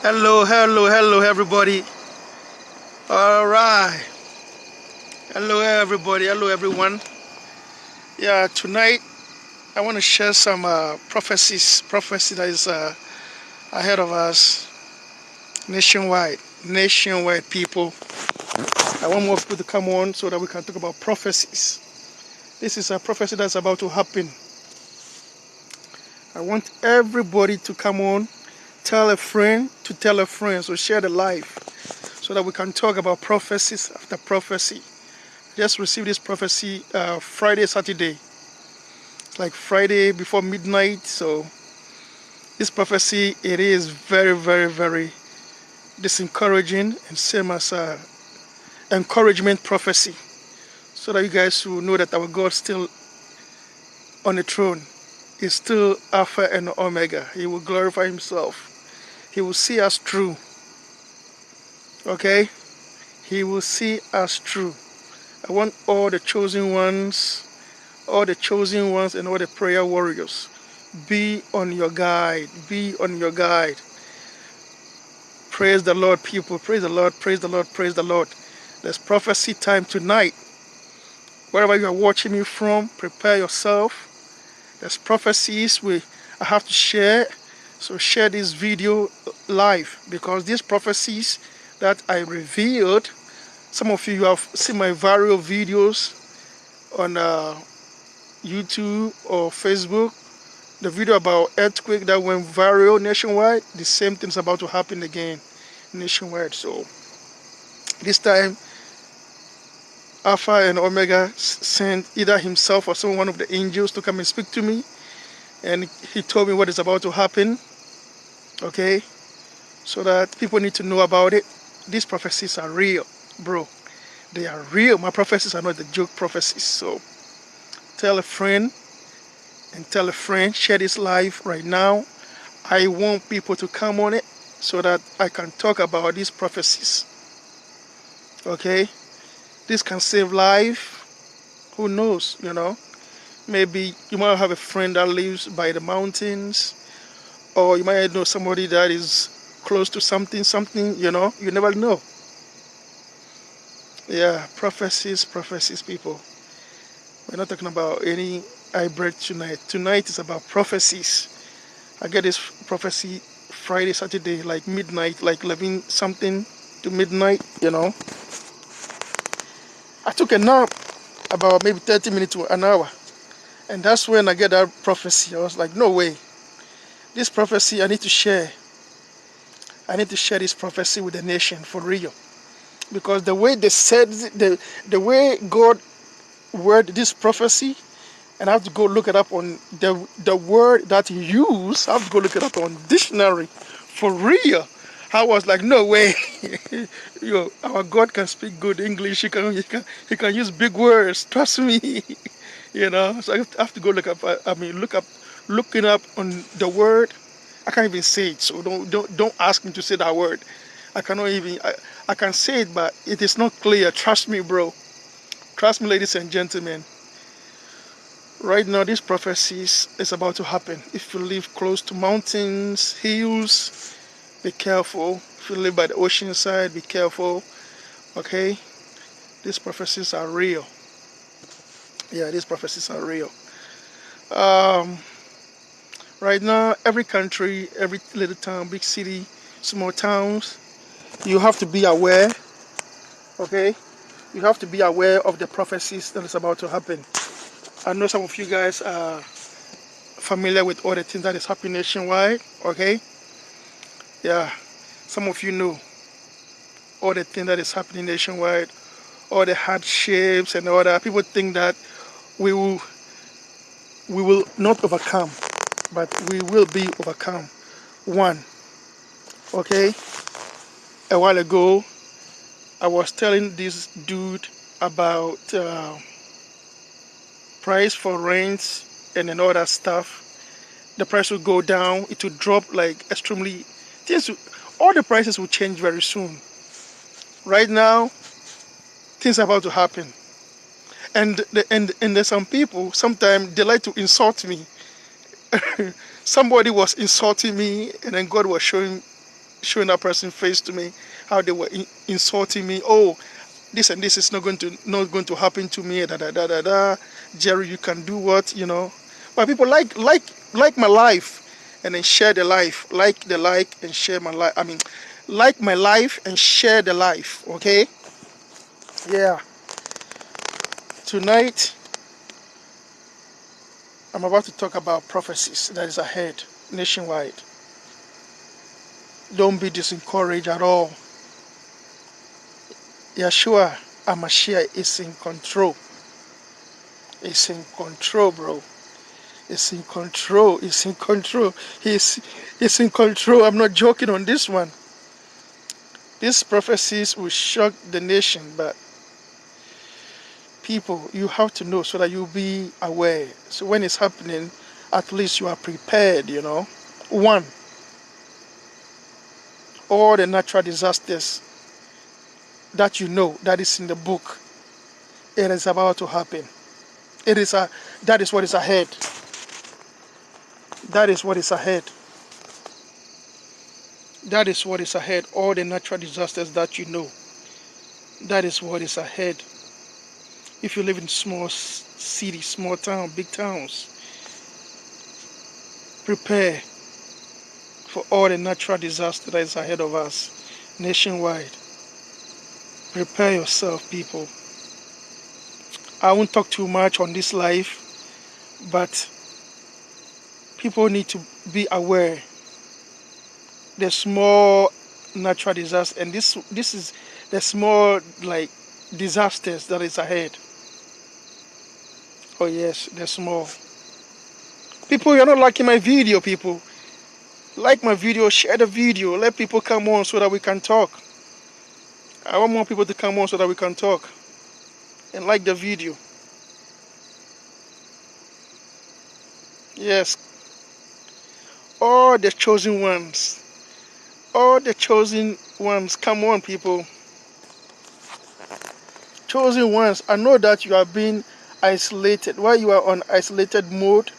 Hello, everybody. All right. Hello, everyone. Yeah, tonight I want to share some prophecy that is ahead of us nationwide people. I want more people to come on so that we can talk about prophecies. This is a prophecy that's about to happen. I want everybody to come on, tell a friend to tell a friend, so share the life so that we can talk about prophecies after prophecy. Just received this prophecy Friday, Saturday. It's like Friday before midnight. So this prophecy, it is very disencouraging and same as encouragement prophecy. So that you guys will know that our God still on the throne is still Alpha and Omega. He will glorify himself. He will see us through. Okay? He will see us through. I want all the chosen ones and all the prayer warriors. Be on your guide. Be on your guide. Praise the Lord, people. Praise the Lord. Praise the Lord. Praise the Lord. There's prophecy time tonight. Wherever you are watching me from, prepare yourself. There's prophecies I have to share. So share this video live because these prophecies that I revealed, some of you have seen my viral videos on YouTube or Facebook. The video about earthquake that went viral nationwide, the same thing's about to happen again nationwide. So this time, Alpha and Omega sent either himself or one of the angels to come and speak to me, and he told me what is about to happen. Okay, so that people need to know about it. These prophecies are real, bro. They are real. My prophecies are not the joke prophecies. So tell a friend and tell a friend. Share this live right now. I want people to come on it so that I can talk about these prophecies. Okay? This can save life. Who knows, Maybe you might have a friend that lives by the mountains, or you might know somebody that is close to something, you never know. Yeah, prophecies, people. We're not talking about any hybrid tonight. Tonight is about prophecies. I get this prophecy Friday, Saturday, like midnight, like 11 something to midnight, I took a nap about maybe 30 minutes to an hour. And that's when I get that prophecy. I was like, no way. This prophecy I need to share. I need to share this prophecy with the nation for real. Because the way they said, the way God worded this prophecy, and I have to go look it up on the word that he used. I have to go look it up on dictionary for real. I was like, no way. Our God can speak good English. He can use big words. Trust me. So I have to go look up. Looking up on the word. I can't even say it. So don't ask me to say that word. I cannot even. I can say it, but it is not clear. Trust me, bro. Trust me, ladies and gentlemen. Right now, this prophecy is about to happen. If you live close to mountains, hills, be careful. If you live by the ocean side, be careful. Okay? These prophecies are real. Yeah, these prophecies are real. Right now, every country, every little town, big city, small towns, you have to be aware. Okay? You have to be aware of the prophecies that is about to happen. I know some of you guys are familiar with all the things that is happening nationwide. Okay? Yeah, some of you know all the things that is happening nationwide, all the hardships and all that. People think that we will not overcome, but we will be overcome. One, okay? A while ago, I was telling this dude about price for rent and then all that stuff. The price will go down. It will drop like extremely. All the prices will change very soon. Right now, things are about to happen. And there's some people, sometimes they like to insult me. Somebody was insulting me, and then God was showing showing that person face to me, how they were insulting me. Oh, this and this is not going to happen to me. Da da da da da. Jerry, you can do what, But people like my life, and then share the life, like the like and share my life. I mean, like my life and share the life. Okay, yeah. Tonight, I'm about to talk about prophecies that is ahead nationwide. Don't be discouraged at all. Yeshua Amashiach is in control. It's in control, bro. It's in control. It's in control. He's in control. I'm not joking on this one. These prophecies will shock the nation, but people, you have to know so that you'll be aware. So when it's happening, at least you are prepared. One, all the natural disasters that that is in the book, it is about to happen. That is what is ahead. That is what is ahead. That is what is ahead. All the natural disasters that that is what is ahead. If you live in small cities, small town, big towns, prepare for all the natural disaster that is ahead of us nationwide. Prepare yourself, people. I won't talk too much on this live, but people need to be aware. The small natural disaster, and this is the small disasters that is ahead. Oh yes, the small. People, you're not liking my video, people. Like my video, share the video, let people come on so that we can talk. I want more people to come on so that we can talk. And like the video. Yes. All the chosen ones. All the chosen ones. Come on, people. Chosen ones. I know that you are being isolated. While you are on isolated mode,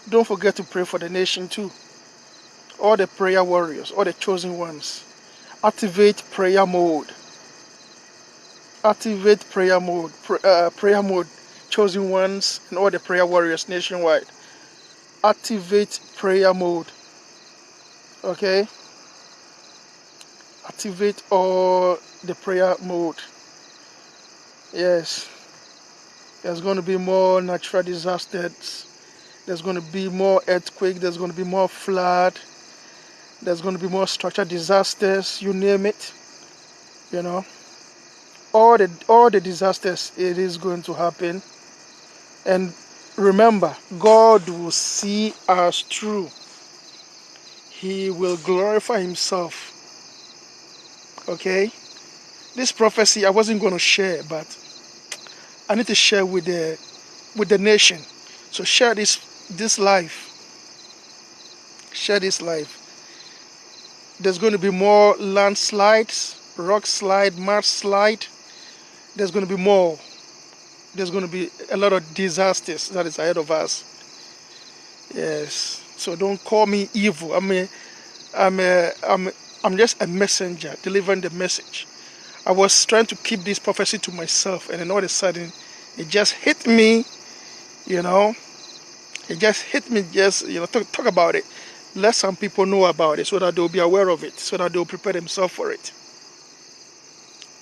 don't forget to pray for the nation too. All the prayer warriors, all the chosen ones. Activate prayer mode. Activate prayer mode. Prayer mode. Chosen ones and all the prayer warriors nationwide. Activate prayer mode. Okay? Activate all the prayer mode. Yes. There's going to be more natural disasters. There's going to be more earthquake. There's going to be more flood. There's going to be more structural disasters. You name it. All the disasters, it is going to happen. And remember, God will see us through. He will glorify himself. Okay? This prophecy I wasn't going to share, but I need to share with the nation. So share this life. Share this life. There's going to be more landslides, rock slide, mudslide. There's going to be more. There's going to be a lot of disasters that is ahead of us. Yes. So don't call me evil. I'm just a messenger delivering the message. I was trying to keep this prophecy to myself, and then all of a sudden, it just hit me. It just hit me. Just talk about it. Let some people know about it so that they'll be aware of it, so that they'll prepare themselves for it.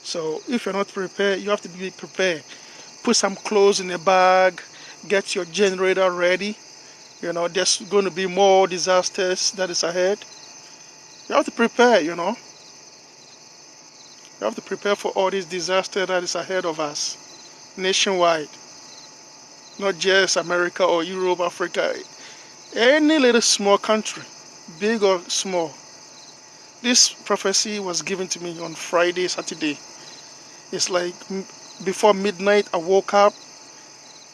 So if you're not prepared, you have to be prepared. Put some clothes in a bag. Get your generator ready. There's going to be more disasters that is ahead. You have to prepare. You have to prepare for all this disaster that is ahead of us nationwide. Not just America or Europe, Africa. Any little small country, big or small. This prophecy was given to me on Friday, Saturday. It's like before midnight I woke up.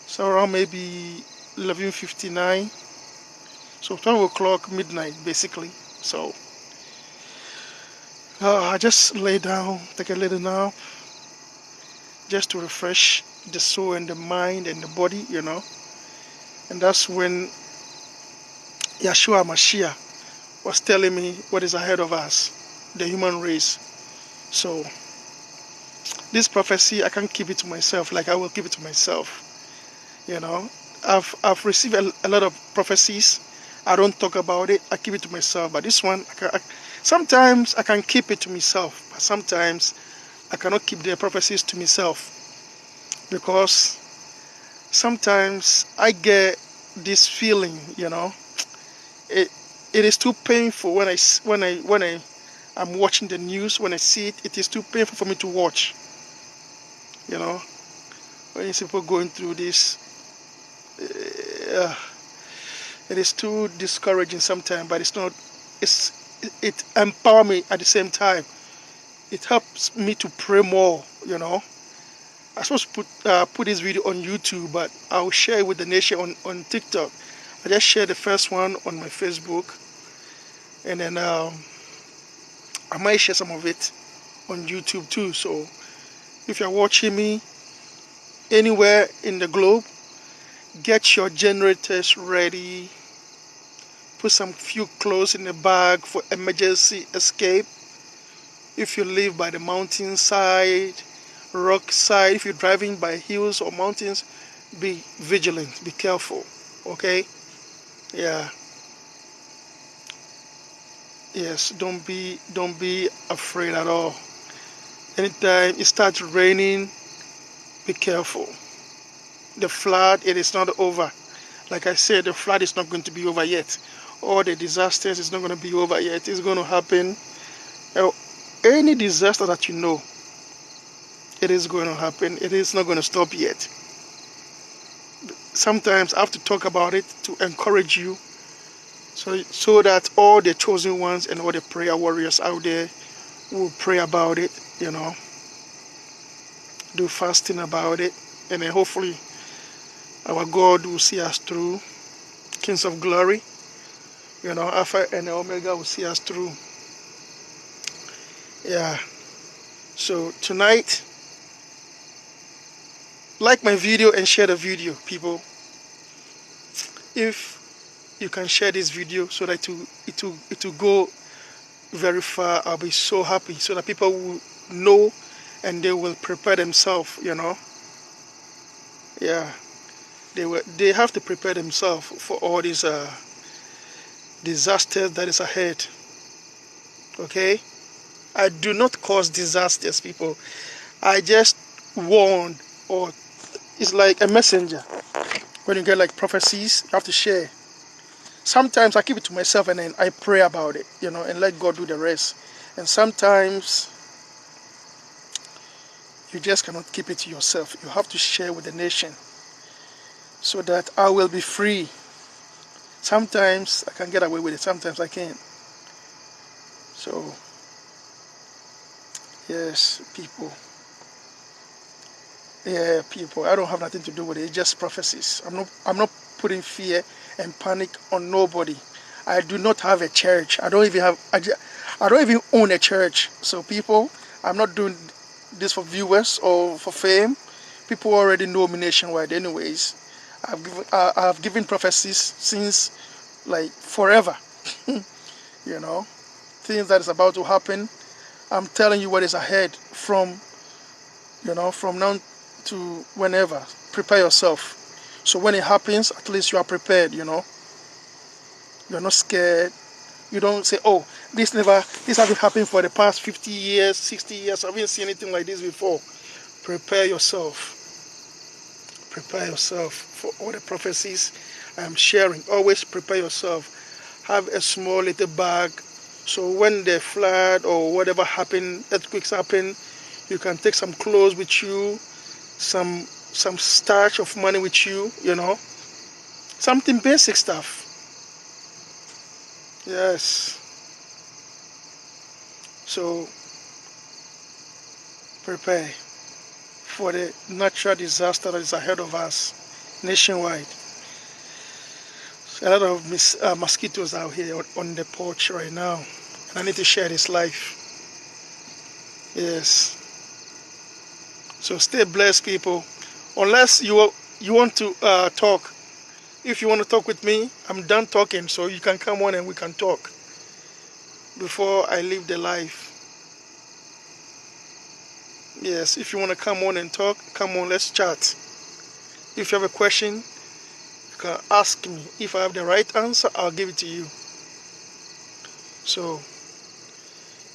So around maybe 11:59. So 12 o'clock midnight basically. So I just lay down, take a little nap, just to refresh the soul and the mind and the body, And that's when Yeshua Mashiach was telling me what is ahead of us. the human race. So this prophecy, I can't keep it to myself. Like I will keep it to myself. You know, I've received a lot of prophecies. I don't talk about it. I keep it to myself. But this one, sometimes I can keep it to myself. But sometimes I cannot keep the prophecies to myself, because sometimes I get this feeling. It it is too painful when I'm watching the news. When I see it, it is too painful for me to watch. You know, when you see people going through this, uh, it is too discouraging sometimes. But it's not. It empowers me at the same time. It helps me to pray more. I'm supposed to put this video on YouTube, but I'll share it with the nation on TikTok. I just shared the first one on my Facebook, and then I might share some of it on YouTube too. So if you're watching me anywhere in the globe, get your generators ready. Put some few clothes in the bag for emergency escape. If you live by the mountainside, rock side, if you're driving by hills or mountains, be vigilant, be careful. Okay? Yeah. Yes, don't be afraid at all. Anytime it starts raining, be careful. The flood, it is not over. Like I said, the flood is not going to be over yet. All the disasters is not going to be over yet. It's going to happen. Any disaster that you know, it is going to happen. It is not going to stop yet. Sometimes I have to talk about it to encourage you, so that all the chosen ones and all the prayer warriors out there will pray about it, do fasting about it, and then hopefully our God will see us through. Kings of glory, Alpha and Omega will see us through. Yeah. So tonight, like my video and share the video, people. If you can share this video so that it will go very far, I'll be so happy, so that people will know and they will prepare themselves. Yeah, they have to prepare themselves for all these disasters that is ahead. Okay, I do not cause disasters, people. I just warn, or it's like a messenger. When you get like prophecies, you have to share. Sometimes I keep it to myself and then I pray about it, and let God do the rest. And sometimes you just cannot keep it to yourself. You have to share with the nation so that I will be free. Sometimes I can get away with it, sometimes I can't. So, yes, people. Yeah, people. I don't have nothing to do with it. It's just prophecies. I'm not putting fear and panic on nobody. I do not have a church. I don't even own a church. So people, I'm not doing this for viewers or for fame. People already know me nationwide anyways. I've given prophecies since like forever. Things that is about to happen. I'm telling you what is ahead from now to whenever. Prepare yourself. So when it happens, at least you are prepared, You're not scared. You don't say, oh, this hasn't happened for the past 50 years, 60 years. I haven't seen anything like this before. Prepare yourself. Prepare yourself for all the prophecies I am sharing. Always prepare yourself. Have a small little bag. So when the flood or whatever happen, earthquakes happen, you can take some clothes with you, some stash of money with you, something basic stuff. Yes. So prepare for the natural disaster that is ahead of us nationwide. A lot of mosquitoes out here on the porch right now, and I need to share this life. Yes. So stay blessed, people. Unless you want to talk. If you want to talk with me, I'm done talking, so you can come on and we can talk. before I leave the life. Yes, if you want to come on and talk, come on, let's chat. If you have a question, you can ask me. If I have the right answer, I'll give it to you. So,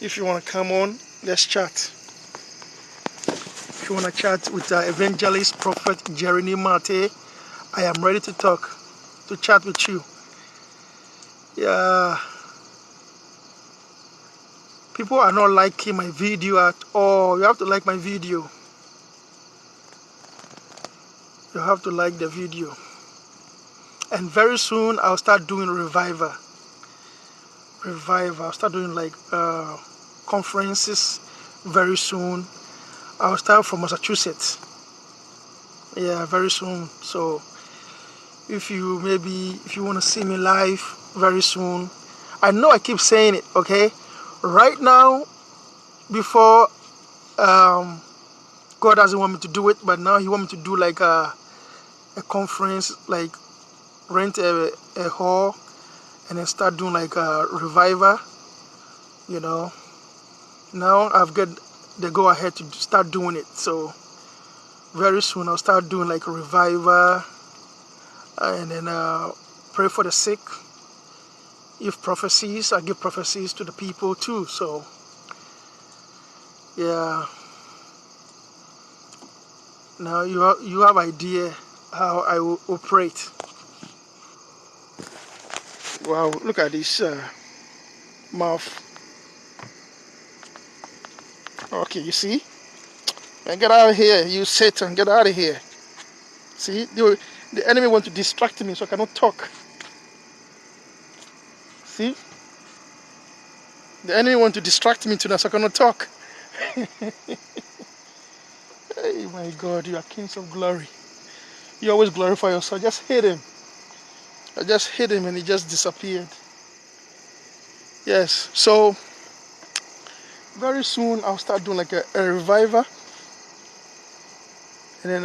if you want to come on, let's chat. If you want to chat with evangelist prophet Jeremy Mate, I am ready to talk, to chat with you. Yeah, people are not liking my video at all. You have to like my video. You have to like the video. And very soon I'll start doing revival. I'll start doing like conferences very soon. I'll start from Massachusetts. Yeah, very soon. So if you want to see me live very soon, I know I keep saying it, okay? Right now, before God doesn't want me to do it, but now He wants me to do like a conference, like rent a hall and then start doing like a revival, you know. Now I've got the go ahead to start doing it. So very soon I'll start doing like a revival and then pray for the sick. If prophecies, I give prophecies to the people too. So yeah, now you have idea how I will operate. Wow, look at this mouth. Okay, you see? And get out of here, you Satan, get out of here. See, the enemy wants to distract me so I cannot talk. See? The enemy wants to distract me tonight so I cannot talk. Hey, my God, you are kings of glory. You always glorify yourself. Just hit him. I just hit him and he just disappeared. Yes, so very soon I'll start doing like a revival. And then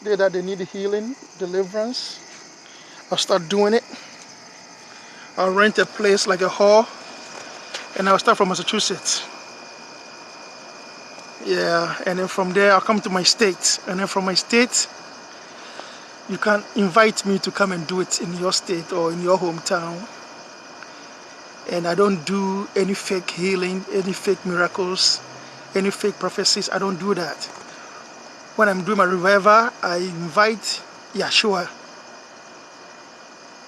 they that they need healing, deliverance, I'll start doing it. I'll rent a place like a hall and I'll start from Massachusetts. Yeah, and then from there I'll come to my state. And then from my state, you can invite me to come and do it in your state or in your hometown. And I don't do any fake healing, any fake miracles, any fake prophecies. I don't do that. When I'm doing my revival, I invite Yeshua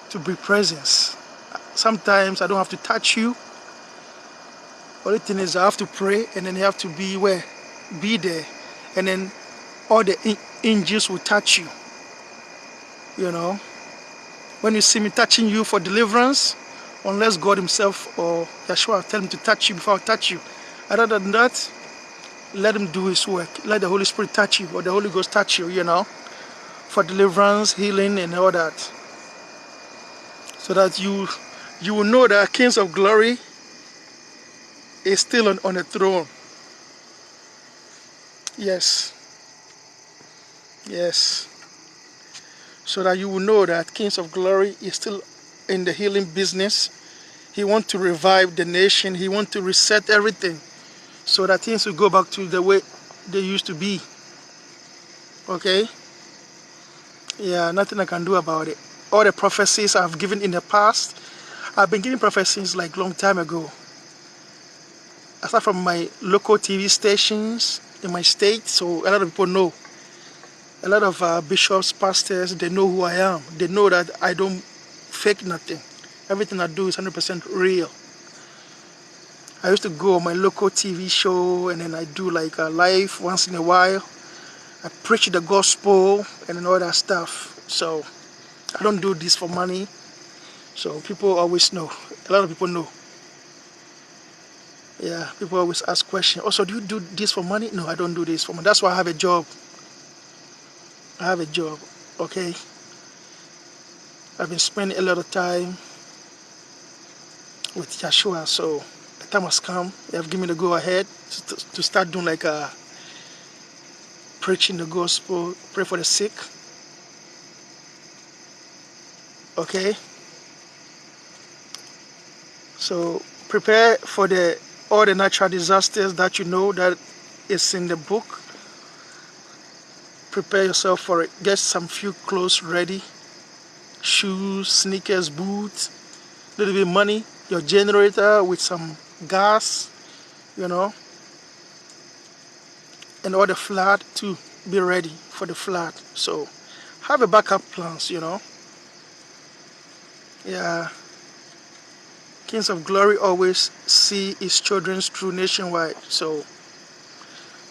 to be present. Sometimes I don't have to touch you. Only thing is I have to pray and then you have to be where? Be there. And then all the angels will touch you. You know? When you see me touching you for deliverance, unless God Himself or Yeshua tell me to touch you before I touch you. Other than that, let Him do His work. Let the Holy Spirit touch you or the Holy Ghost touch you, you know, for deliverance, healing, and all that. So that you will know that Kings of Glory is still on the throne. Yes. Yes. So that you will know that Kings of Glory is still in the healing business. He wants to revive the nation. He wants to reset everything so that things will go back to the way they used to be. Okay? Yeah, nothing I can do about it. All the prophecies I've given in the past, I've been giving prophecies like long time ago. Aside from my local TV stations in my state, so a lot of people know. A lot of bishops, pastors, they know who I am. They know that I don't fake nothing. Everything I do is 100% real. I used to go on my local TV show and then I do like a live once in a while. I preach the gospel and then all that stuff. So I don't do this for money. So people always know. A lot of people know. Yeah, people always ask questions. Also, do you do this for money? No, I don't do this for money. That's why I have a job. I have a job, okay? I've been spending a lot of time with Yeshua, so the time has come. They have given me the go-ahead to start doing like a preaching the gospel, pray for the sick, okay? So prepare for all the natural disasters that you know that is in the book. Prepare yourself for it. Get some few clothes ready. Shoes, sneakers, boots, little bit of money, your generator with some gas, you know, and all the flood to be ready for the flood. So have a backup plans, you know. Yeah. Kings of Glory always see his children through nationwide. So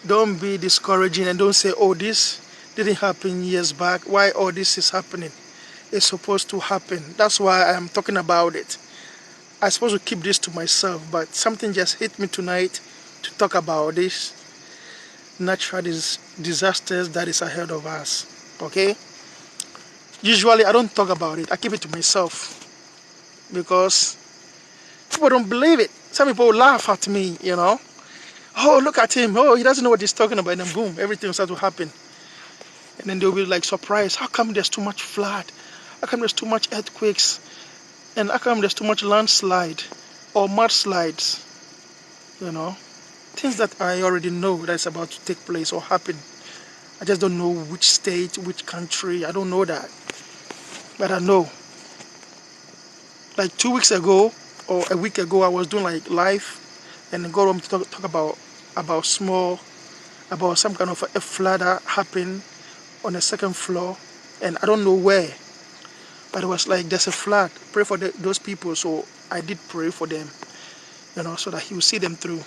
don't be discouraging and don't say, oh, this didn't happen years back. Why all this is happening? It's supposed to happen. That's why I'm talking about it. I'm supposed to keep this to myself, but something just hit me tonight to talk about this natural disasters that is ahead of us. Okay? Usually I don't talk about it. I keep it to myself because people don't believe it. Some people laugh at me, you know. Oh, look at him. Oh, he doesn't know what he's talking about. And then boom, everything will start to happen. And then they'll be like surprised. How come there's too much flood? How come there's too much earthquakes? And how come there's too much landslide or mudslides? You know, things that I already know that's about to take place or happen. I just don't know which state, which country. I don't know that. But I know. Like 2 weeks ago or a week ago, I was doing like live and God wanted me to talk about some kind of a flood that happened on the second floor, and I don't know where, but it was like there's a flood. Pray for those people. So I did pray for them, you know, so that He will see them through.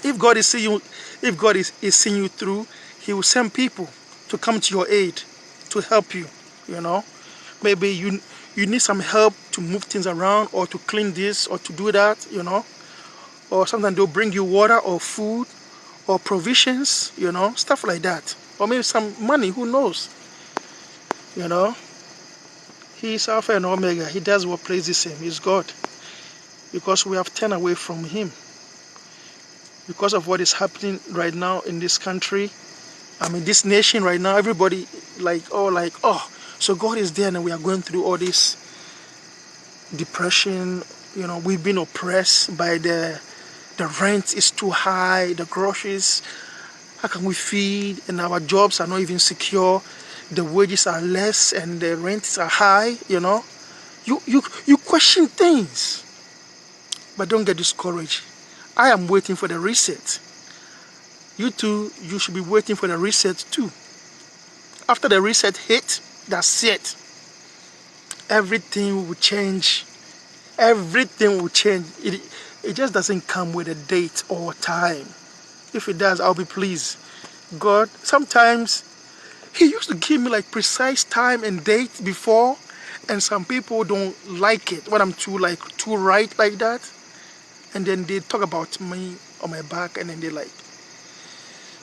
If God is seeing you, if God is seeing you through, He will send people to come to your aid to help you. You know, maybe you need some help to move things around or to clean this or to do that. You know, or sometimes they'll bring you water or food or provisions. You know, stuff like that, or maybe some money. Who knows? You know, He is Alpha and Omega. He does what pleases Him. He's God. Because we have turned away from Him. Because of what is happening right now in this country, I mean this nation right now, everybody oh, so God is there and we are going through all this depression. You know, we've been oppressed by the rent is too high, the groceries, how can we feed, and our jobs are not even secure, the wages are less and the rents are high. You know, you question things, but don't get discouraged. I am waiting for the reset. You too, you should be waiting for the reset too. After the reset hit, that's it. Everything will change. Everything will change. It just doesn't come with a date or time. If it does, I'll be pleased. God, sometimes He used to give me like precise time and date before, and some people don't like it when I'm too right like that. And then they talk about me on my back, and then they like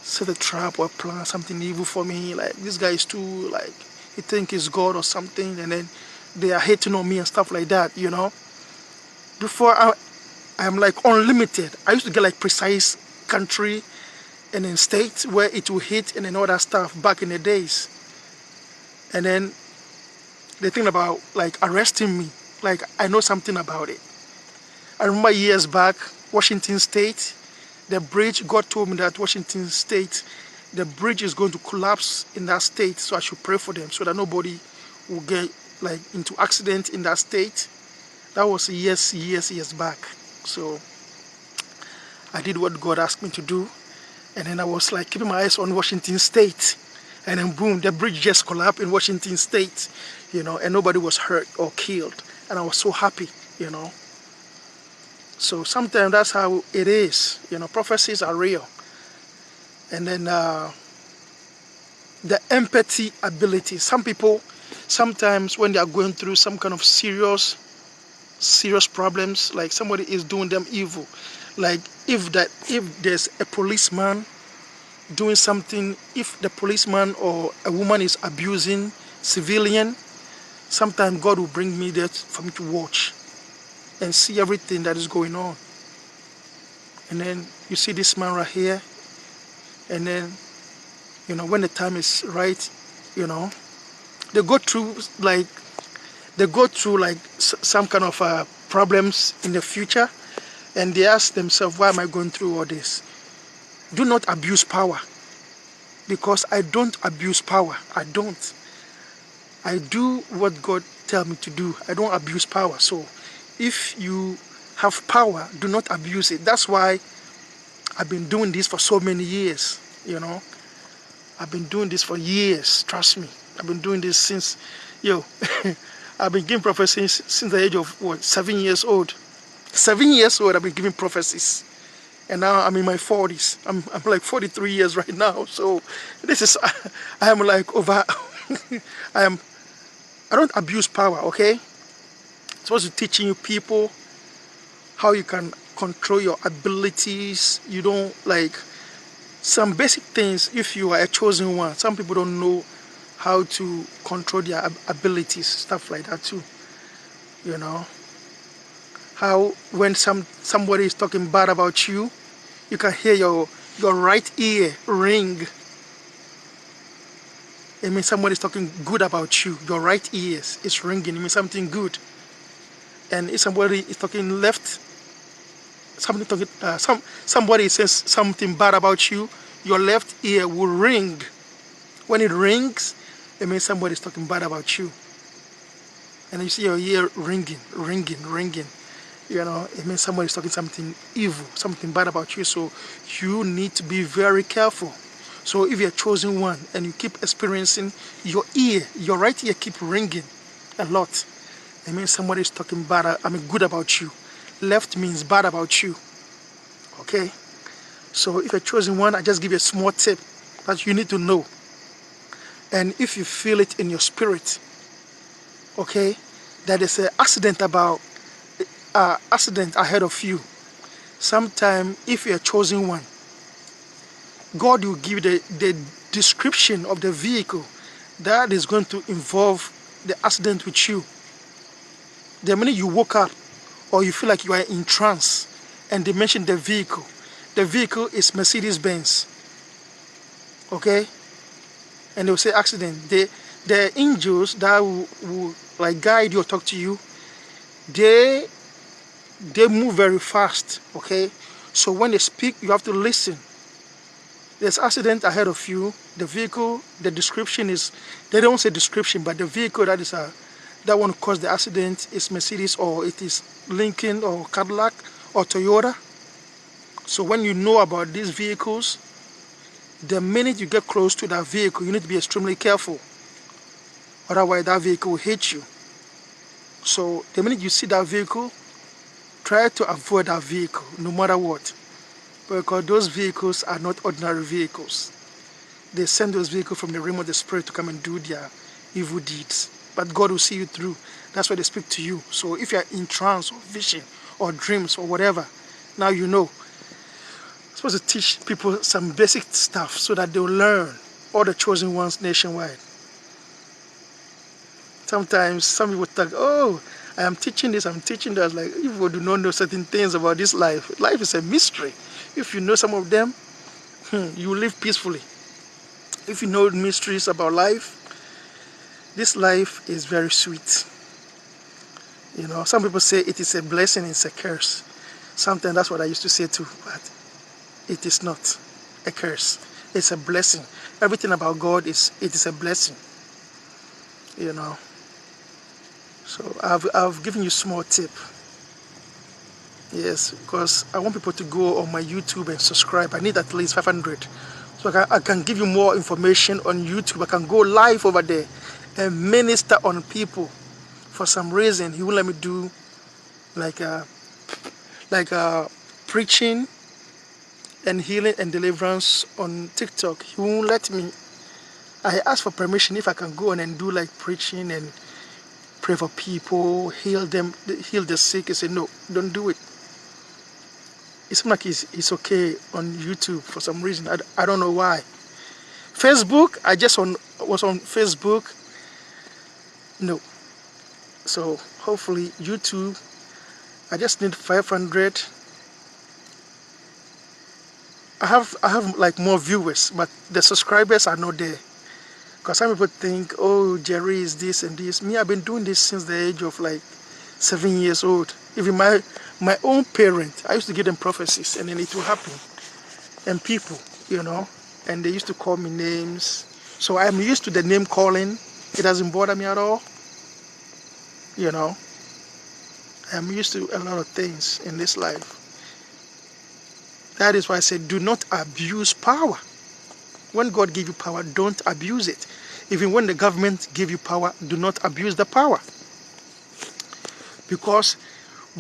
set a trap or plan something evil for me. Like, this guy is too, like, he think he's God or something, and then they are hating on me and stuff like that, you know. Before I'm like unlimited. I used to get like precise country and then states where it will hit and then all that stuff back in the days. And then they think about like arresting me. Like, I know something about it. I remember years back, Washington State, the bridge, God told me that Washington State, the bridge is going to collapse in that state, so I should pray for them so that nobody will get like into accident in that state. That was years back. So I did what God asked me to do, and then I was like keeping my eyes on Washington State, and then boom, the bridge just collapsed in Washington State, you know, and nobody was hurt or killed, and I was so happy, you know. So sometimes that's how it is. You know, prophecies are real. And then the empathy ability. Some people, sometimes when they are going through some kind of serious problems, like somebody is doing them evil. Like if there's a policeman doing something, if the policeman or a woman is abusing civilian, sometimes God will bring me there for me to watch and see everything that is going on. And then you see this man right here, and then, you know, when the time is right, you know, they go through like some kind of problems in the future, and they ask themselves, why am I going through all this? Do not abuse power, because I don't abuse power. I don't. I do what God tells me to do. I don't abuse power. So if you have power, do not abuse it. That's why I've been doing this for so many years. I've been doing this for years. Trust me. I've been doing this since, I've been giving prophecies since the age of 7 years old. 7 years old, I've been giving prophecies. And now I'm in my 40s. I'm like 43 years right now. So I am like over, I don't abuse power, okay? I'm supposed to teaching you people how you can control your abilities. You don't like some basic things. If you are a chosen one, some people don't know how to control their abilities, stuff like that too. How when somebody is talking bad about you, you can hear your right ear ring. It means somebody is talking good about you. Your right ear is ringing. It means something good. And if somebody is talking left, somebody says something bad about you, your left ear will ring. When it rings, it means somebody is talking bad about you. And you see your ear ringing. It means somebody is talking something evil, something bad about you. So you need to be very careful. So if you're chosen one and you keep experiencing your right ear keep ringing a lot, it means somebody is talking good about you. Left means bad about you. Okay? So if you're chosen one, I just give you a small tip that you need to know. And if you feel it in your spirit, okay, that is an accident ahead of you. Sometime if you're chosen one, God will give the description of the vehicle that is going to involve the accident with you. The minute you woke up or you feel like you are in trance and they mention the vehicle is Mercedes-Benz. Okay? And they will say accident. The angels that will like guide you or talk to you, they move very fast. Okay? So when they speak, you have to listen. There's accident ahead of you. The vehicle, the description is, they don't say description, but the vehicle that one cause the accident is Mercedes, or it is Lincoln or Cadillac or Toyota. So when you know about these vehicles, the minute you get close to that vehicle, you need to be extremely careful. Otherwise that vehicle will hit you. So the minute you see that vehicle, try to avoid that vehicle no matter what. Because those vehicles are not ordinary vehicles. They send those vehicles from the realm of the spirit to come and do their evil deeds. But God will see you through. That's why they speak to you. So if you're in trance or vision or dreams or whatever, now you know. I'm supposed to teach people some basic stuff so that they'll learn, all the chosen ones nationwide. Sometimes some people think, oh, I am teaching this, I'm teaching that. Like, people do not know certain things about this life. Life is a mystery. If you know some of them, you will live peacefully. If you know mysteries about life, this life is very sweet. Some people say it is a blessing, it's a curse. Sometimes that's what I used to say too, but it is not a curse. It's a blessing. Everything about God it is a blessing. So I've given you a small tip. Yes, because I want people to go on my YouTube and subscribe. I need at least 500. So I can give you more information on YouTube. I can go live over there and minister on people. For some reason, he won't let me do like preaching and healing and deliverance on TikTok. He won't let me. I asked for permission if I can go on and do like preaching and pray for people, heal them, heal the sick. He said, no, don't do it. It seems like it's okay on YouTube for some reason. I don't know why. Facebook, I just was on Facebook. No. So hopefully YouTube, I just need 500. I have like more viewers, but the subscribers are not there. Because some people think, oh, Jerry is this and this. Me, I've been doing this since the age of like 7 years old. Even my own parents, I used to give them prophecies, and then it will happen. And people, and they used to call me names. So I'm used to the name calling. It doesn't bother me at all. You know, I'm used to a lot of things in this life. That is why I said, do not abuse power. When God gives you power, don't abuse it. Even when the government give you power, do not abuse the power. Because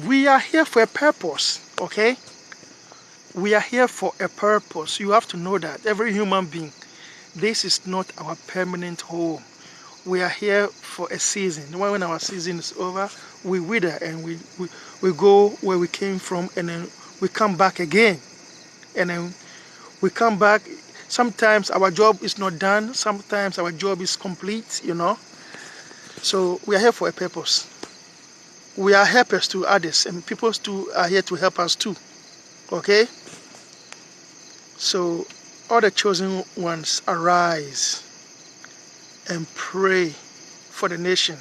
we are here for a purpose, okay? We are here for a purpose. You have to know that. Every human being, this is not our permanent home. We are here for a season. When our season is over, we wither and we go where we came from, and then we come back again. And then we come back. Sometimes our job is not done. Sometimes our job is complete, So we are here for a purpose. We are helpers to others, and people too are here to help us too. Okay? So all the chosen ones, arise and pray for the nation.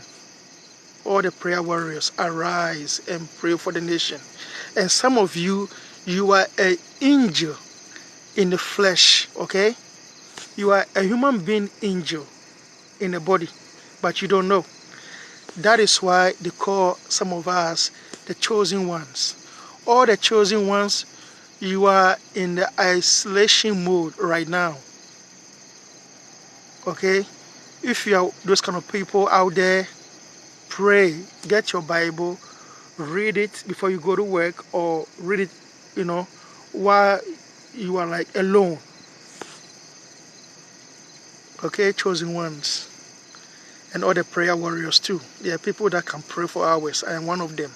All the prayer warriors, arise and pray for the nation. And some of you, you are an angel in the flesh, okay? You are a human being angel in the body, but you don't know. That is why they call some of us the chosen ones. All the chosen ones, you are in the isolation mode right now. Okay? If you are those kind of people out there, pray, get your Bible, read it before you go to work, or read it, while you are like alone. Okay, chosen ones. And all the prayer warriors too. There are people that can pray for hours. I am one of them.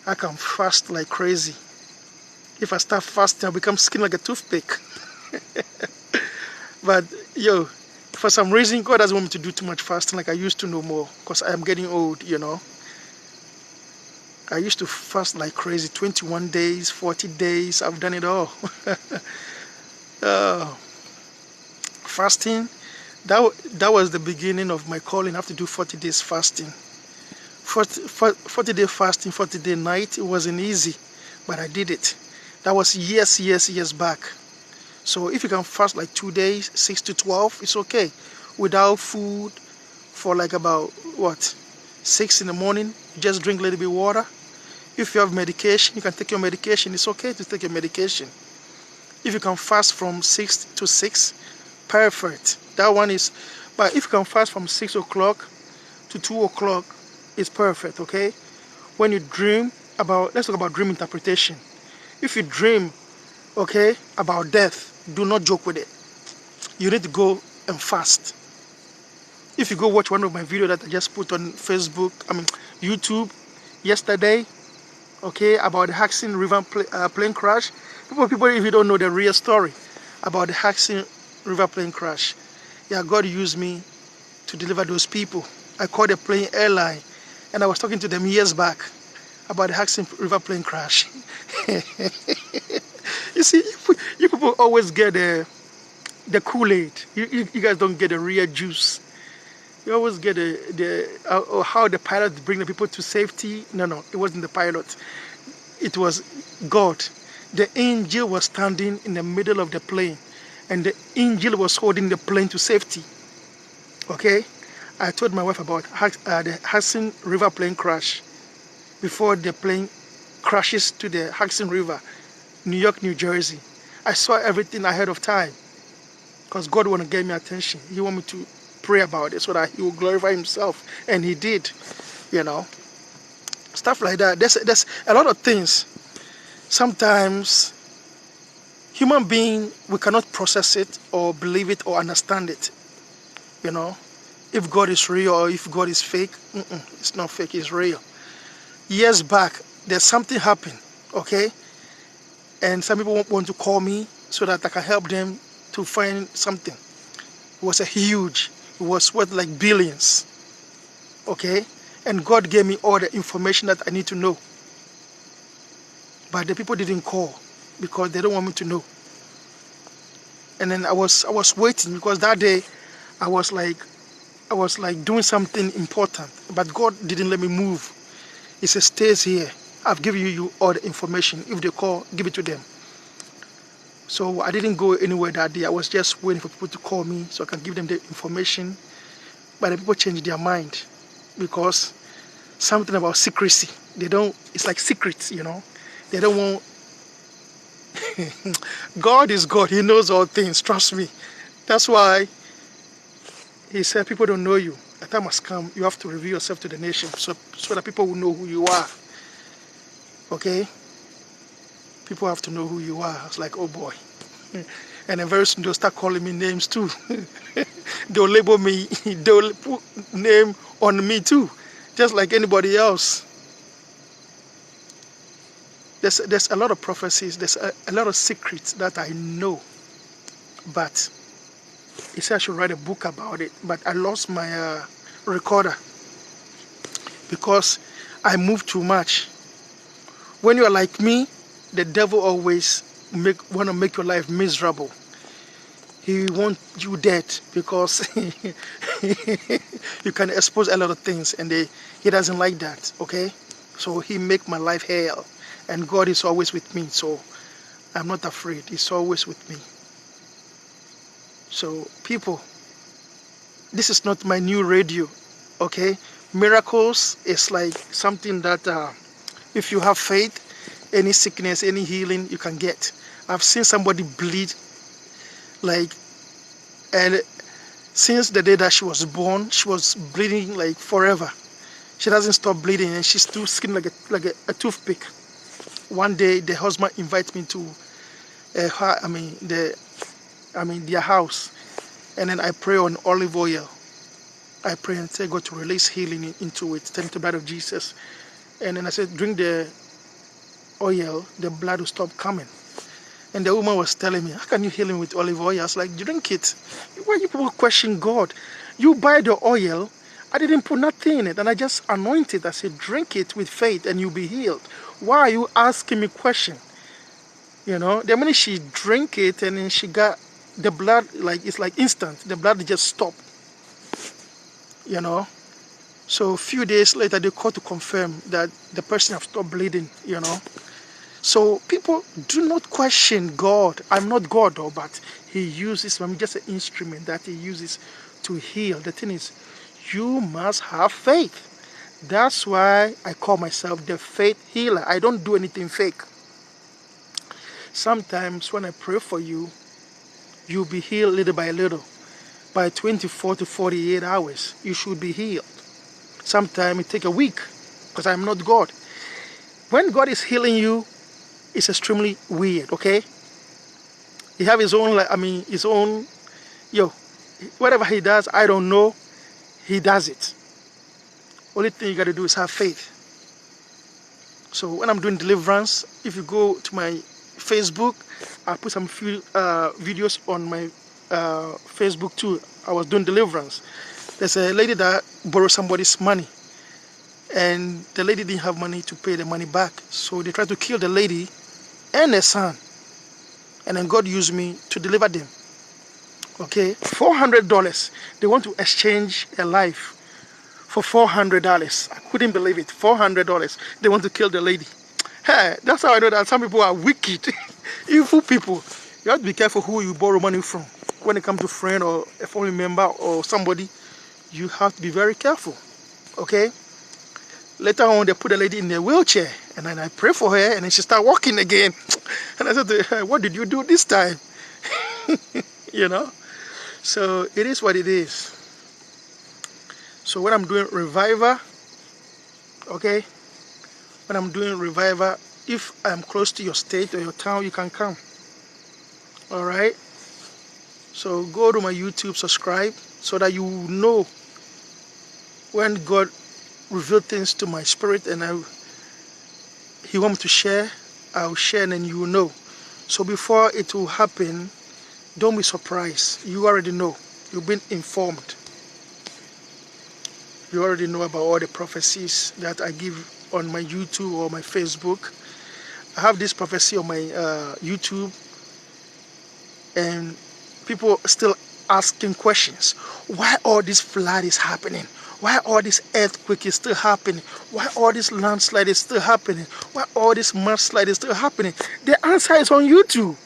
I can fast like crazy. If I start fasting, I become skin like a toothpick. But for some reason, God doesn't want me to do too much fasting like I used to no more, because I am getting old, I used to fast like crazy, 21 days, 40 days. I've done it all. Fasting, that was the beginning of my calling. I have to do 40 days fasting. 40 day fasting, 40 day night. It wasn't easy, but I did it. That was years back. So if you can fast like 2 days, 6 to 12, it's okay. Without food for like about 6 in the morning, just drink a little bit of water. If you have medication, you can take your medication. It's okay to take your medication. If you can fast from 6 to 6, perfect. That one is, but if you can fast from 6 o'clock to 2 o'clock, it's perfect, okay? When you dream let's talk about dream interpretation. If you dream, okay, about death, do not joke with it. You need to go and fast. If you go watch one of my videos that I just put on YouTube yesterday, okay, about the Hudson River plane crash. People, if you don't know the real story about the Hudson River plane crash, God used me to deliver those people. I called the plane airline, and I was talking to them years back about the Hudson River plane crash. You see, you people always get the Kool-Aid. You guys don't get the real juice. You always get how the pilot bring the people to safety. No, it wasn't the pilot. It was God. The angel was standing in the middle of the plane, and the angel was holding the plane to safety. Okay? I told my wife about the Hudson River plane crash before the plane crashes to the Hudson River, New York, New Jersey. I saw everything ahead of time because God wanted to get me attention. He wanted me to pray about it so that He will glorify Himself, and He did. Stuff like that. There's a lot of things. Sometimes human being, we cannot process it or believe it or understand it. If God is real or if God is fake, it's not fake, it's real. Years back, there's something happened, okay? And some people want to call me so that I can help them to find something. It was it was worth like billions, okay? And God gave me all the information that I need to know. But the people didn't call because they don't want me to know. And then I was waiting because that day I was like doing something important, but God didn't let me move. He says, stays here. I've given you all the information. If they call, give it to them. So I didn't go anywhere that day. I was just waiting for people to call me so I can give them the information. But the people changed their mind because something about secrecy. They don't, it's like secrets, you know. They don't want, God is God. He knows all things. Trust me. That's why he said people don't know you. The time has come. You have to reveal yourself to the nation so that people will know who you are. Okay? People have to know who you are. I was like, oh boy. And then very soon they'll start calling me names too. They'll label me. They'll put name on me too. Just like anybody else. There's a lot of prophecies. There's a lot of secrets that I know. But he said I should write a book about it. But I lost my recorder because I move too much. When you are like me, the devil always want to make your life miserable. He wants you dead because you can expose a lot of things, and he doesn't like that. Okay, so he make my life hell, and God is always with me. So I'm not afraid. He's always with me. So people, this is not my new radio. Okay, miracles is like something that if you have faith, any sickness, any healing you can get. I've seen somebody bleed like, and since the day that she was born, she was bleeding like forever. She doesn't stop bleeding, and she's still skin like a toothpick. One day, the husband invited me to their house, and then I pray on olive oil. I pray and say God to release healing into it, thank the blood of Jesus. And then I said, drink the oil, the blood will stop coming. And the woman was telling me, how can you heal him with olive oil? I was like, drink it. Why you people question God? You buy the oil, I didn't put nothing in it, and I just anointed. I said, drink it with faith and you'll be healed. Why are you asking me question? You know, the minute she drank it and then she got the blood, like it's like instant. The blood just stopped. You know. So a few days later they called to confirm that the person have stopped bleeding, you know. So people do not question God. I'm not God though, but he uses, I'm just an instrument that he uses to heal. The thing is, you must have faith. That's why I call myself the faith healer. I don't do anything fake. Sometimes when I pray for you, you'll be healed little by little. By 24 to 48 hours, you should be healed. Sometimes it takes a week because I'm not God. When God is healing you, it's extremely weird, okay? He have his own, whatever he does, I don't know, he does it. Only thing you got to do is have faith. So when I'm doing deliverance, if you go to my Facebook, I put some few videos on my Facebook too. I was doing deliverance. There's a lady that borrowed somebody's money, and the lady didn't have money to pay the money back. So they tried to kill the lady and her son. And then God used me to deliver them. Okay, $400. They want to exchange their life for $400. I couldn't believe it. $400. They want to kill the lady. Hey, that's how I know that some people are wicked, evil people. You have to be careful who you borrow money from. When it comes to a friend or a family member or somebody, you have to be very careful. Okay. Later on, they put the lady in a wheelchair, and then I pray for her, and then she started walking again. And I said to her, what did you do this time? You know? So it is what it is. So when I'm doing revival, okay? When I'm doing revival, if I'm close to your state or your town, you can come. All right? So go to my YouTube, subscribe, so that you know when God reveal things to my spirit and he wants me to share, I'll share, and then you will know. So before it will happen, don't be surprised. You already know. You've been informed. You already know about all the prophecies that I give on my YouTube or my Facebook. I have this prophecy on my YouTube, and people are still asking questions. Why all this flood is happening? Why all this earthquake is still happening? Why all this landslide is still happening? Why all this mudslide is still happening? The answer is on YouTube.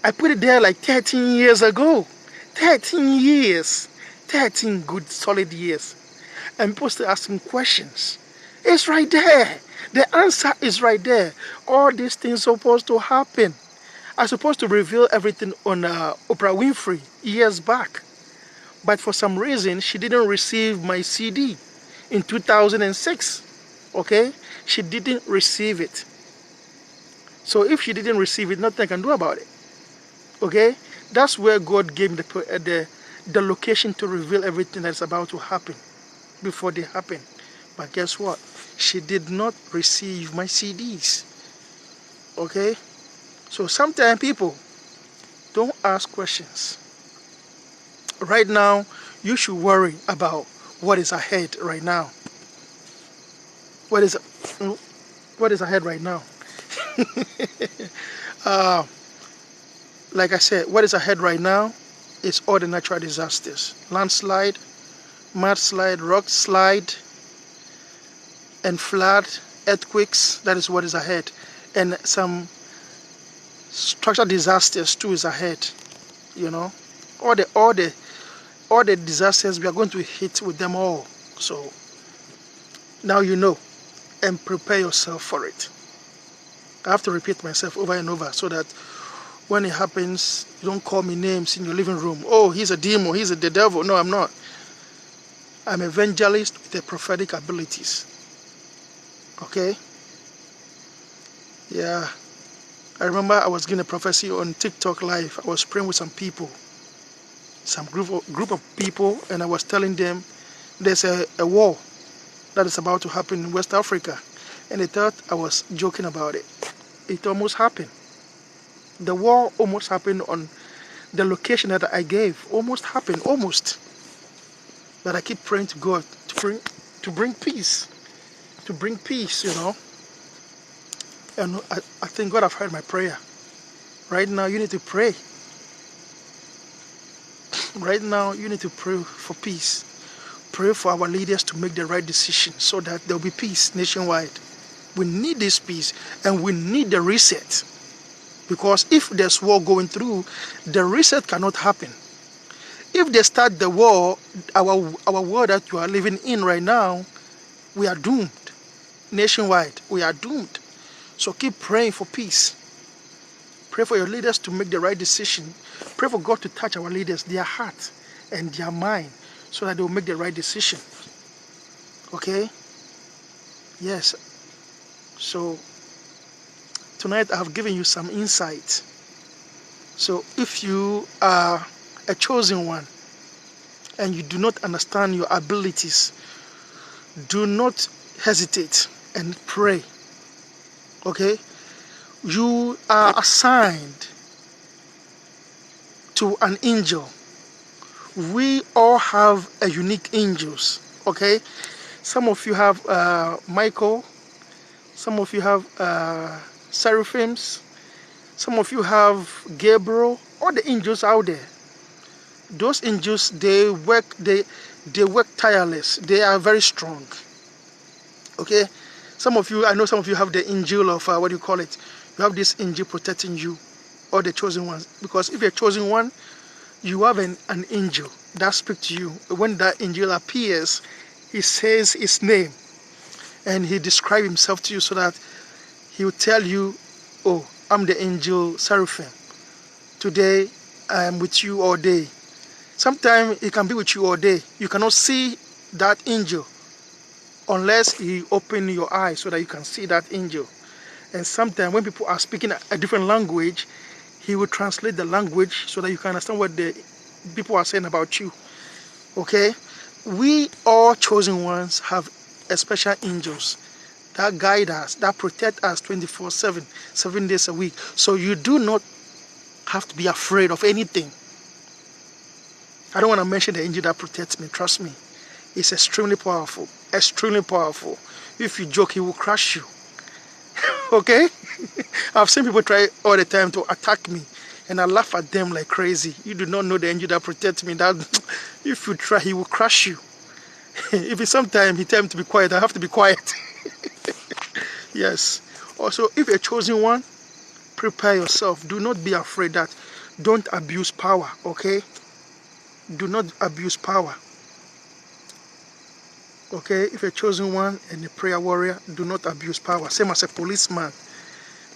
I put it there like 13 years ago. 13 years. 13 good solid years. And people still asking questions. It's right there. The answer is right there. All these things supposed to happen. I supposed to reveal everything on Oprah Winfrey years back. But for some reason, she didn't receive my CD in 2006. Okay? She didn't receive it. So if she didn't receive it, nothing I can do about it. Okay? That's where God gave me the location to reveal everything that's about to happen before they happen. But guess what? She did not receive my CDs. Okay? So sometimes people don't ask questions. Right now, you should worry about what is ahead right now. What is ahead right now? Like I said, what is ahead right now is all the natural disasters. Landslide, mudslide, rock slide, and flood, earthquakes. That is what is ahead. And some structural disasters too is ahead. You know, all the disasters, we are going to hit with them all. So now you know, and prepare yourself for it. I have to repeat myself over and over so that when it happens, you don't call me names in your living room. Oh, he's a demon, he's the devil. No, I'm not. I'm an evangelist with the prophetic abilities. Okay? Yeah. I remember I was giving a prophecy on TikTok live. I was praying with some people, some group of people, and I was telling them there's a war that is about to happen in West Africa. And they thought I was joking about it. It almost happened. The war almost happened on the location that I gave. Almost happened, almost. But I keep praying to God to bring peace. To bring peace, you know. And I think God have heard my prayer. Right now you need to pray. Right now you need to pray for peace. Pray for our leaders to make the right decision so that there will be peace nationwide. We need this peace and we need the reset. Because if there's war going through, the reset cannot happen. If they start the war, our world that you are living in right now, we are doomed. Nationwide, we are doomed. So keep praying for peace. Pray for your leaders to make the right decision. Pray for God to touch our leaders, their heart and their mind, so that they will make the right decision. Okay? Yes. So tonight I have given you some insight. So if you are a chosen one and you do not understand your abilities, do not hesitate and pray. Okay? You are assigned to an angel. We all have a unique angels. Okay? Some of you have Michael. Some of you have seraphims. Some of you have Gabriel. All the angels out there. Those angels, they work tireless. They are very strong. Okay? I know some of you have the angel of, what do you call it? You have this angel protecting you, or the chosen ones. Because if you're chosen one, you have an angel that speaks to you. When that angel appears, he says his name. And he describes himself to you so that he will tell you, oh, I'm the angel seraphim. Today, I am with you all day. Sometimes he can be with you all day. You cannot see that angel unless he open your eyes so that you can see that angel. And sometimes when people are speaking a different language, he will translate the language so that you can understand what the people are saying about you. Okay? We all chosen ones have special angels that guide us, that protect us 24/7, 7 days a week. So you do not have to be afraid of anything. I don't want to mention the angel that protects me. Trust me. It's extremely powerful. Extremely powerful. If you joke, he will crush you. Okay? I've seen people try all the time to attack me, and I laugh at them like crazy. You do not know the angel that protects me. That if you try, he will crush you. If it's sometime he tell me to be quiet, I have to be quiet. Yes. Also, if you're chosen one, prepare yourself. Do not be afraid that. Don't abuse power, okay? Do not abuse power. Okay, if you're chosen one and a prayer warrior, do not abuse power. Same as a policeman,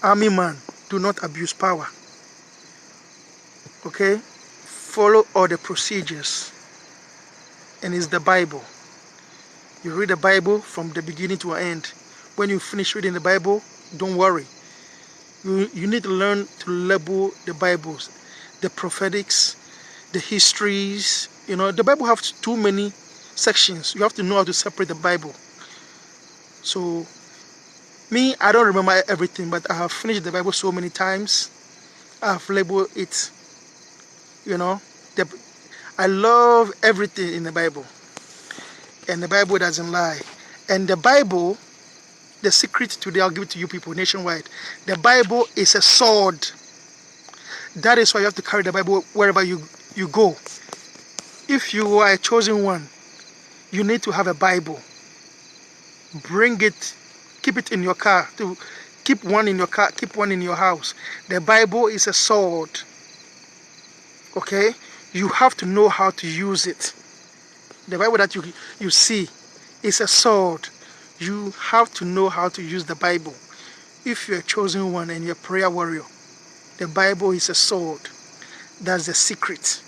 army man, do not abuse power. Okay, follow all the procedures, and it's the Bible. You read the Bible from the beginning to end. When you finish reading the Bible, don't worry. You need to learn to label the Bibles, the prophetics, the histories. You know, the Bible has too many sections. You have to know how to separate the Bible. So, me, I don't remember everything, but I have finished the Bible so many times. I have labeled it. You know, I love everything in the Bible. And the Bible doesn't lie. And the Bible, the secret today, I'll give it to you people nationwide. The Bible is a sword. That is why you have to carry the Bible wherever you go. If you are a chosen one, you need to have a Bible. Bring it, keep it in your car. Keep one in your car, keep one in your house. The Bible is a sword. Okay? You have to know how to use it. The Bible that you see is a sword. You have to know how to use the Bible. If you're a chosen one and you're a prayer warrior, the Bible is a sword. That's the secret.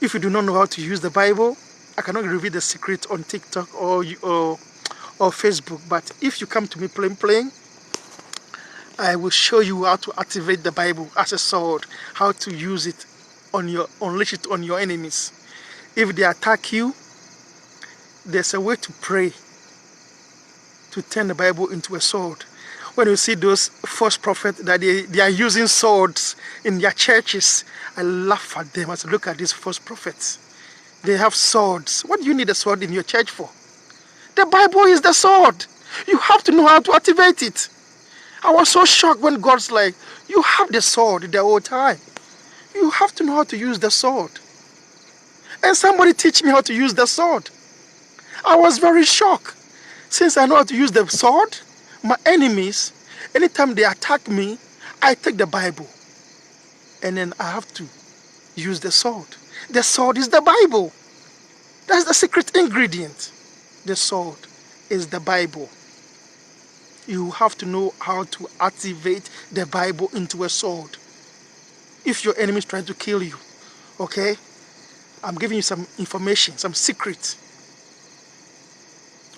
If you do not know how to use the Bible, I cannot reveal the secret on TikTok or Facebook. But if you come to me plain, I will show you how to activate the Bible as a sword, how to use it unleash it on your enemies. If they attack you, there's a way to pray to turn the Bible into a sword. When you see those false prophets that they are using swords in their churches, I laugh at them. I say, look at these false prophets. They have swords. What do you need a sword in your church for? The Bible is the sword. You have to know how to activate it. I was so shocked when God's like, you have the sword the whole time. You have to know how to use the sword. And somebody teach me how to use the sword. I was very shocked. Since I know how to use the sword, my enemies, anytime they attack me, I take the Bible. And then I have to use the sword. The sword is the Bible. That's the secret ingredient. The sword is the Bible. You have to know how to activate the Bible into a sword. If your enemy is trying to kill you, okay? I'm giving you some information, some secrets.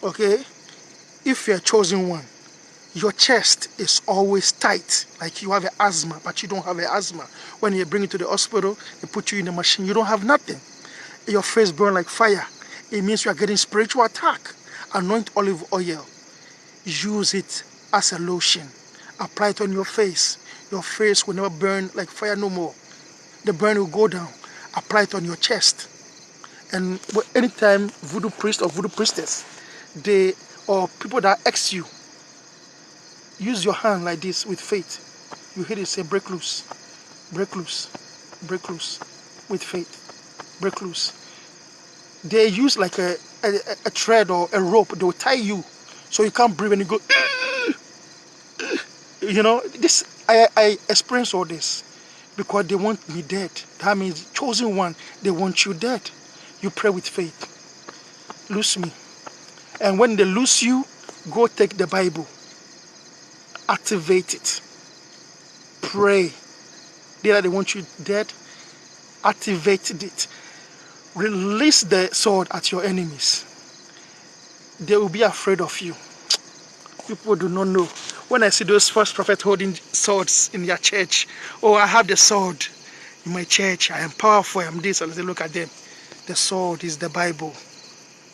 Okay? If you're a chosen one, your chest is always tight, like you have asthma, but you don't have asthma. When you bring it to the hospital, they put you in the machine, you don't have nothing. Your face burns like fire. It means you are getting spiritual attack. Anoint olive oil. Use it as a lotion. Apply it on your face. Your face will never burn like fire no more. The burn will go down. Apply it on your chest. And anytime voodoo priest or voodoo priestess, or people that ask you, use your hand like this with faith. You hear it say, break loose, break loose, break loose, with faith, break loose. They use like a thread or a rope. They will tie you so you can't breathe and you go, you know, this I experience all this because they want me dead. That means chosen one, they want you dead. You pray with faith. Loose me. And when they loose you, go take the Bible. Activate it. Pray. They want you dead. Activate it. Release the sword at your enemies. They will be afraid of you. People do not know. When I see those false prophets holding swords in their church, oh, I have the sword in my church, I am powerful, I am this, and I say, look at them. The sword is the Bible.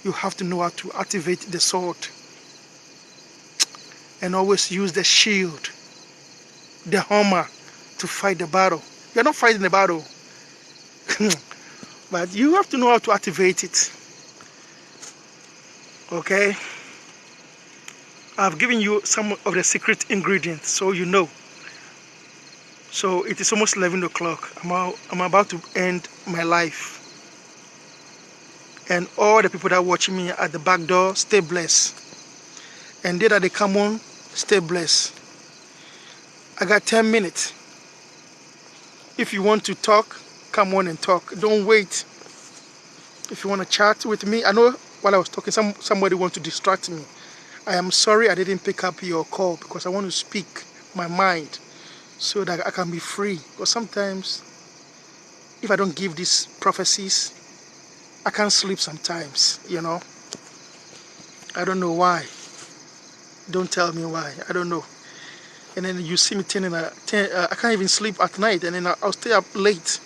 You have to know how to activate the sword. And always use the shield, the hammer, to fight the battle. You're not fighting the battle. But you have to know how to activate it. Okay? I've given you some of the secret ingredients so you know. So it is almost 11 o'clock. I'm about to end my life. And all the people that are watching me at the back door, stay blessed. And they that they come on, stay blessed. I got 10 minutes. If you want to talk, come on and talk. Don't wait. If you want to chat with me, I know while I was talking, somebody wants to distract me. I am sorry I didn't pick up your call because I want to speak my mind so that I can be free. Because sometimes, if I don't give these prophecies, I can't sleep sometimes, you know. I don't know why. Don't tell me why. I don't know. And then you see me I can't even sleep at night, and then I'll stay up late.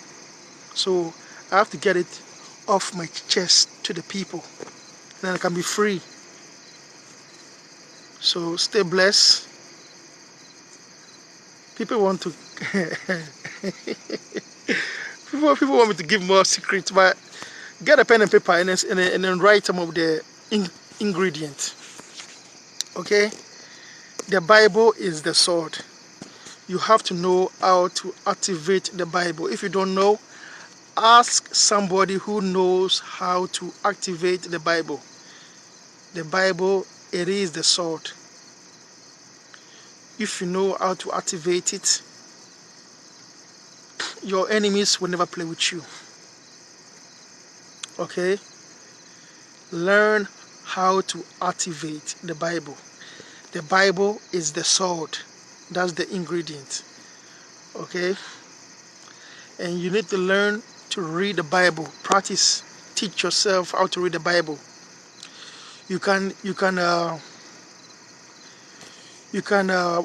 So I have to get it off my chest to the people, and then I can be free. So stay blessed. People want to people want me to give more secrets, but get a pen and paper and then write some of the ingredients. Okay? The Bible is the sword. You have to know how to activate the Bible. If you don't know, ask somebody who knows how to activate the Bible. The Bible, it is the sword. If you know how to activate it, your enemies will never play with you. Okay? Learn how to activate the Bible. The Bible is the sword. That's the ingredient. Okay? And you need to learn to read the Bible. Practice. Teach yourself how to read the Bible. You can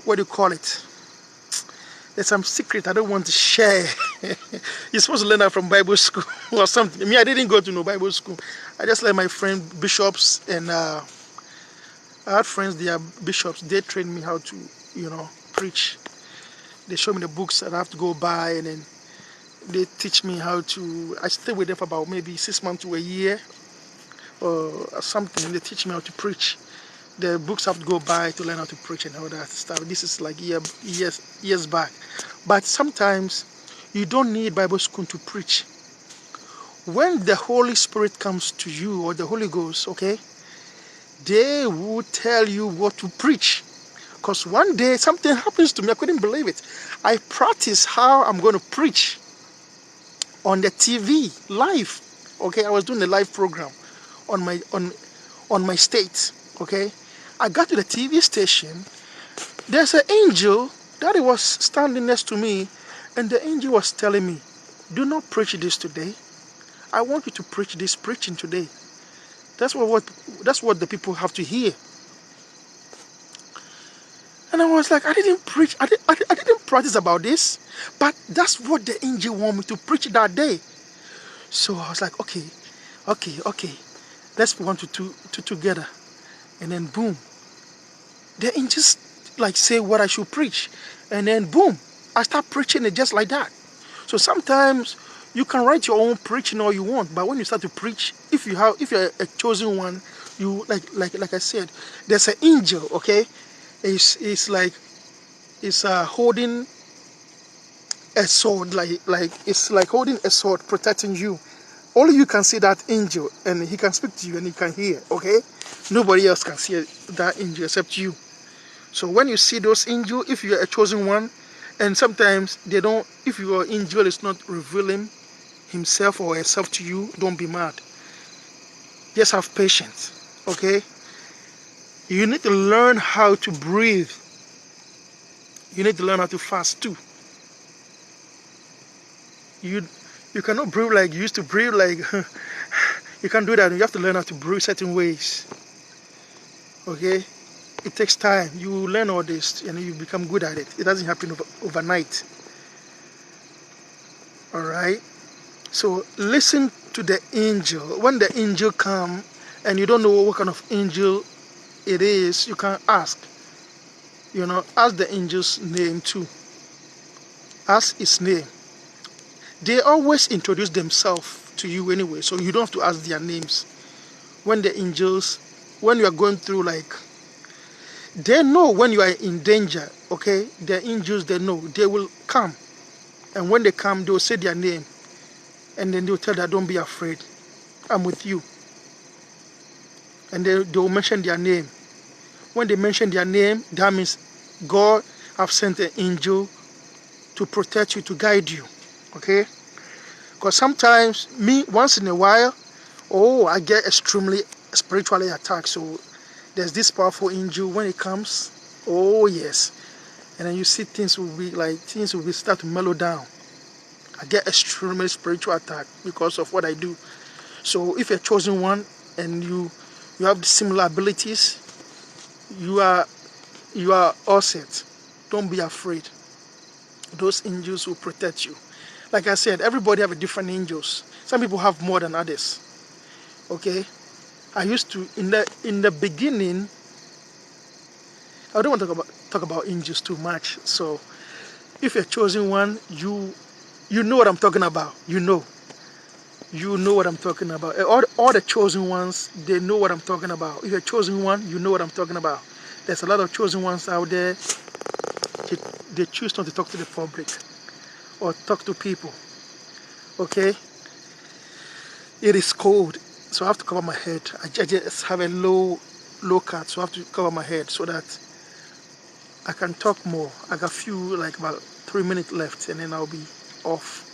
what do you call it? There's some secret I don't want to share. You're supposed to learn that from Bible school or something. Me, I didn't go to no Bible school. I just let my friend bishops, and I had friends, they are bishops. They trained me how to, preach. They show me the books that I have to go buy, and then they teach me how to. I stay with them for about maybe 6 months to a year or something. They teach me how to preach. The books I have to go buy to learn how to preach and all that stuff. This is like years back. But sometimes you don't need Bible school to preach. When the Holy Spirit comes to you, or the Holy Ghost, okay, they will tell you what to preach. Because one day something happens to me, I couldn't believe it. I practiced how I'm going to preach on the TV live. Okay, I was doing a live program on my state. Okay, I got to the TV station. There's an angel that was standing next to me, and the angel was telling me, "Do not preach this today. I want you to preach this preaching today." That's what the people have to hear. And I was like, I didn't preach. I didn't practice about this, but that's what the angel wanted me to preach that day. So I was like, okay. Let's put one to two together, and then boom, the angels like say what I should preach, and then boom, I start preaching it just like that. So sometimes you can write your own preaching all you want, but when you start to preach, if you're a chosen one, you like I said, there's an angel, okay? It's holding a sword, like it's like holding a sword protecting you. Only you can see that angel, and he can speak to you, and he can hear. Okay, nobody else can see that angel except you. So when you see those angels, if you're a chosen one, and sometimes they don't, if your angel is not revealing himself or herself to you, don't be mad. Just have patience. Okay. You need to learn how to breathe. You need to learn how to fast too. You cannot breathe like you used to breathe. Like you can't do that. You have to learn how to breathe certain ways. Okay, it takes time. You learn all this and you become good at it. It doesn't happen overnight. All right. So listen to the angel. When the angel come and you don't know what kind of angel it is, you can ask. Ask the angel's name too. Ask his name. They always introduce themselves to you anyway, so you don't have to ask their names. When you are going through, like, they know when you are in danger, okay? The angels, they know. They will come. And when they come, they will say their name. And then they will tell that, don't be afraid. I'm with you. and they will mention their name. When they mention their name, that means God have sent an angel to protect you, to guide you. Okay? Because sometimes me, once in a while, I get extremely spiritually attacked. So there's this powerful angel when it comes. Oh yes. And then you see things will be start to mellow down. I get extremely spiritual attack because of what I do. So if you're chosen one and you have similar abilities, you are all set. Don't be afraid. Those angels will protect you. Like I said, everybody have a different angels. Some people have more than others. Okay? I used to in the beginning. I don't want to talk about angels too much. So if you're chosen one, you know what I'm talking about. You know what I'm talking about. All the chosen ones, they know what I'm talking about. If you're chosen one, you know what I'm talking about. There's a lot of chosen ones out there. They choose not to talk to the public or talk to people. Okay? It is cold, so I have to cover my head. I just have a low cut, so I have to cover my head so that I can talk more. I got about 3 minutes left, and then I'll be off.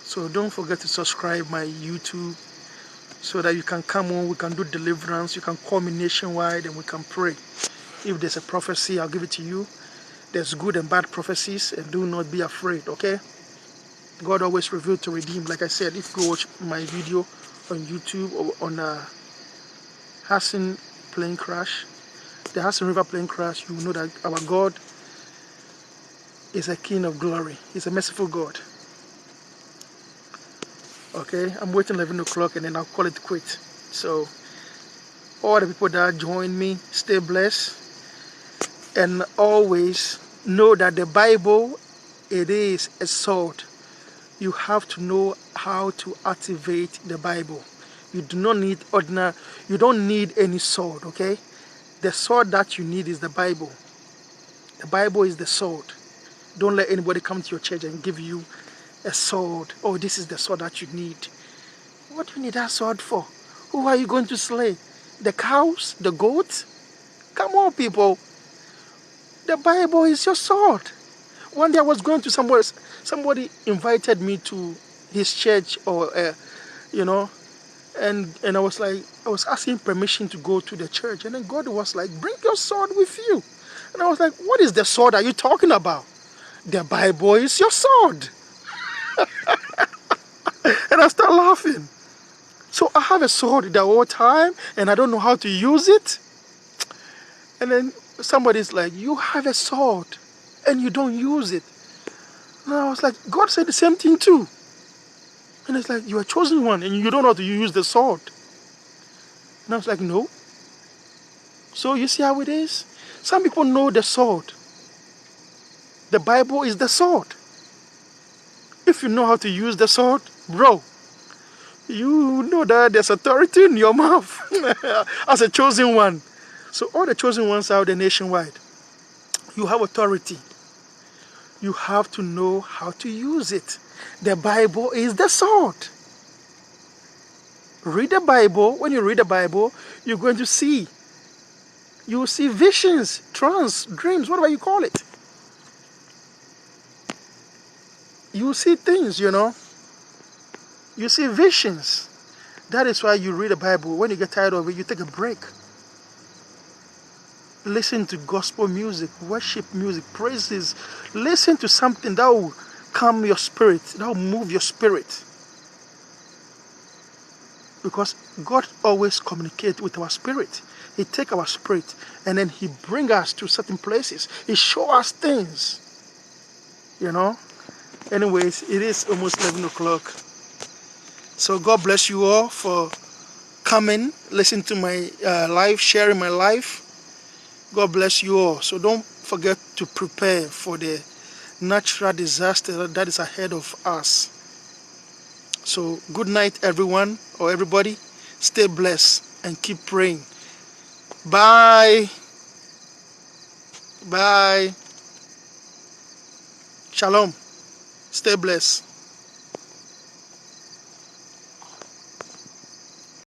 So don't forget to subscribe my YouTube so that you can come on. We can do deliverance. You can call me nationwide, and we can pray. If there's a prophecy, I'll give it to you. There's good and bad prophecies, and do not be afraid. Okay? God always revealed to redeem. Like I said, if you watch my video on YouTube or on Hassan plane crash, the Hassan River plane crash, you will know that our God is a King of glory. He's a merciful God. Okay, I'm waiting 11 o'clock and then I'll call it quit. So, all the people that join me, stay blessed. And always know that the Bible, it is a sword. You have to know how to activate the Bible. You do not need you don't need any sword, okay? The sword that you need is the Bible. The Bible is the sword. Don't let anybody come to your church and give you a sword. Oh, this is the sword that you need. What do you need that sword for? Who are you going to slay? The cows? The goats? Come on, people. The Bible is your sword. One day I was going to somebody invited me to his church and I was asking permission to go to the church, and then God was like, bring your sword with you. And I was like, what is the sword are you talking about? The Bible is your sword. And I started laughing. So I have a sword the whole time and I don't know how to use it. And then somebody's like, you have a sword and you don't use it. And I was like, God said the same thing too. And it's like, you are chosen one and you don't know how to use the sword. And I was like, no. So you see how it is? Some people know the sword. The Bible is the sword. If you know how to use the sword, bro, you know that there's authority in your mouth as a chosen one. So all the chosen ones out there nationwide, you have authority. You have to know how to use it. The Bible is the sword. Read the Bible. When you read the Bible, you're going to see. You will see visions, trance, dreams, whatever you call it. You will see things, You see visions. That is why you read the Bible. When you get tired of it, you take a break. Listen to gospel music, worship music, praises. Listen to something that will calm your spirit, that will move your spirit. Because God always communicates with our spirit. He takes our spirit and then He brings us to certain places. He shows us things. Anyways, it is almost 11 o'clock. So God bless you all for coming, listen to my life, sharing my life. God bless you all. So don't forget to prepare for the natural disaster that is ahead of us. So good night, everyone or everybody. Stay blessed and keep praying. Bye. Bye. Shalom. Stay blessed.